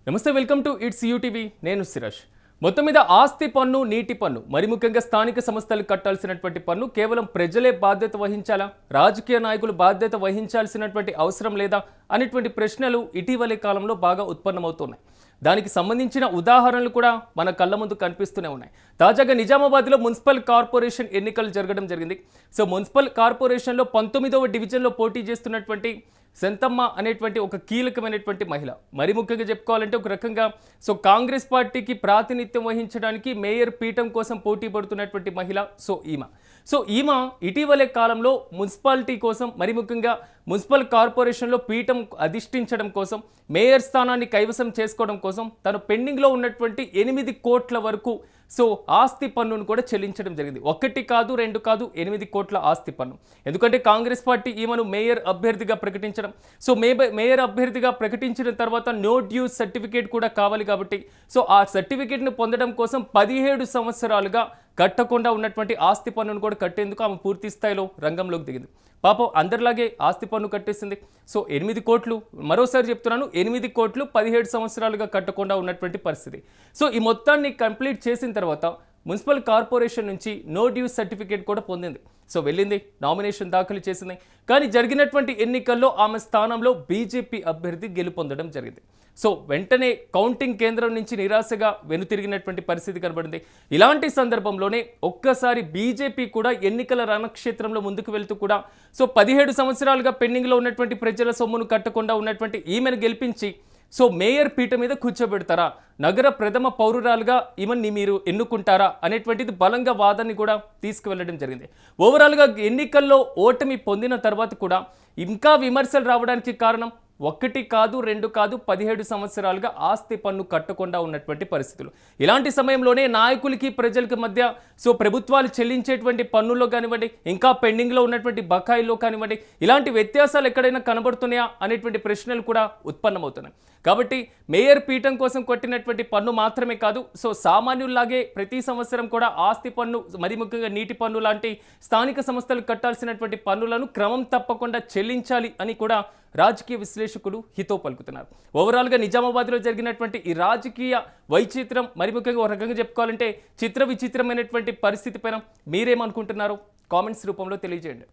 నమస్తే, welcome to it's UTV. నేను సిరాజ్. మొత్తం మీద ఆస్తి పన్ను, నీటి పన్ను, మరి ముఖ్యంగా స్థానిక సంస్థలు కట్టాల్సినటువంటి పన్ను కేవలం ప్రజలే బాధ్యత వహించాలా, రాజకీయ నాయకులు బాధ్యత వహించాల్సినటువంటి అవసరం లేదా అనేటువంటి ప్రశ్నలు ఇటీవలి కాలంలో బాగా ఉత్పన్నమవుతున్నాయి. దానికి సంబంధించిన ఉదాహరణలు కూడా మన కళ్ళ ముందు కనిపిస్తూనే ఉన్నాయి. తాజాగా నిజామాబాద్లో మున్సిపల్ కార్పొరేషన్ ఎన్నికలు జరగడం జరిగింది. సో మున్సిపల్ కార్పొరేషన్లో 19వ డివిజన్లో పోటీ చేస్తున్నటువంటి సెంతమ్మ అనేటువంటి ఒక కీలకమైనటువంటి మహిళ, మరి ముఖ్యంగా చెప్పుకోవాలంటే ఒక రకంగా కాంగ్రెస్ పార్టీకి ప్రాతినిధ్యం వహించడానికి మేయర్ పీఠం కోసం పోటీ పడుతున్నటువంటి మహిళ. ఈమె ఇటీవలే కాలంలో మున్సిపాలిటీ కోసం, మరి ముఖ్యంగా మున్సిపల్ కార్పొరేషన్లో పీఠం అధిష్ఠించడం కోసం, మేయర్ స్థానాన్ని కైవసం చేసుకోవడం కోసం తను పెండింగ్లో ఉన్నటువంటి 8 కోట్ల వరకు ఆస్తి పన్నును కూడా చెల్లించడం జరిగింది. 1 కాదు 2 కాదు, 8 కోట్ల ఆస్తి పన్ను. ఎందుకంటే కాంగ్రెస్ పార్టీ ఈమెను మేయర్ అభ్యర్థిగా ప్రకటించడం, మేయర్ అభ్యర్థిగా ప్రకటించిన తర్వాత నో డ్యూస్ సర్టిఫికేట్ కూడా కావాలి కాబట్టి ఆ సర్టిఫికేట్ను పొందడం కోసం 17 సంవత్సరాలుగా కట్టకుండా ఉన్నటువంటి ఆస్తి పన్నును కూడా కట్టేందుకు ఆమె పూర్తి స్థాయిలో రంగంలోకి దిగింది. పాపం అందరిలాగే ఆస్తి పన్ను కట్టేసింది. 8 కోట్లు, మరోసారి చెప్తున్నాను, 8 కోట్లు 17 సంవత్సరాలుగా కట్టకుండా ఉన్నటువంటి పరిస్థితి. ఈ మొత్తాన్ని కంప్లీట్ చేసిన తర్వాత మున్సిపల్ కార్పొరేషన్ నుంచి నో డ్యూస్ సర్టిఫికేట్ కూడా పొందింది. వెళ్ళింది, నామినేషన్ దాఖలు చేసింది. కానీ జరిగినటువంటి ఎన్నికల్లో ఆమె స్థానంలో బీజేపీ అభ్యర్థి గెలుపొందడం జరిగింది. వెంటనే కౌంటింగ్ కేంద్రం నుంచి నిరాశగా వెనుతిరిగినటువంటి పరిస్థితి కనబడింది. ఇలాంటి సందర్భంలోనే ఒక్కసారి బీజేపీ కూడా ఎన్నికల రణక్షేత్రంలో ముందుకు వెళ్తూ కూడా 17 సంవత్సరాలుగా పెండింగ్లో ఉన్నటువంటి ప్రజల సొమ్మును కట్టకుండా ఉన్నటువంటి ఈమెను గెలిపించి మేయర్ పీఠ మీద కూర్చోబెడతారా, నగర ప్రథమ పౌరురాలుగా ఈమెని మీరు ఎన్నుకుంటారా అనేటువంటిది బలంగా వాదాన్ని కూడా తీసుకువెళ్ళడం జరిగింది. ఓవరాల్గా ఎన్నికల్లో ఓటమి పొందిన తర్వాత కూడా ఇంకా విమర్శలు రావడానికి కారణం 1 కాదు 2 కాదు, 17 సంవత్సరాలుగా ఆస్తి పన్ను కట్టకుండా ఉన్నటువంటి పరిస్థితులు. ఇలాంటి సమయంలోనే నాయకులకి ప్రజలకి మధ్య ప్రభుత్వాలు చెల్లించేటువంటి పన్నుల్లో కానివ్వండి, ఇంకా పెండింగ్లో ఉన్నటువంటి బకాయిల్లో కానివ్వండి, ఇలాంటి వ్యత్యాసాలు ఎక్కడైనా కనబడుతున్నాయా అనేటువంటి ప్రశ్నలు కూడా ఉత్పన్నమవుతున్నాయి. కాబట్టి మేయర్ పీఠం కోసం కొట్టినటువంటి పన్ను మాత్రమే కాదు, సామాన్యుల్లాగే ప్రతి సంవత్సరం కూడా ఆస్తి పన్ను, మరి ముఖ్యంగా నీటి పన్ను లాంటి స్థానిక సంస్థలు కట్టాల్సినటువంటి పన్నులను క్రమం తప్పకుండా చెల్లించాలి అని కూడా రాజకీయ విశ్లేషకులు హితవు పలుకుతున్నారు. ఓవరాల్గా నిజామాబాద్లో జరిగినటువంటి ఈ రాజకీయ వైచిత్రం, మరి ముఖ్యంగా ఒక రకంగా చెప్పుకోవాలంటే చిత్ర విచిత్రమైనటువంటి పరిస్థితి పైన మీరేమనుకుంటున్నారో కామెంట్స్ రూపంలో తెలియజేయండి.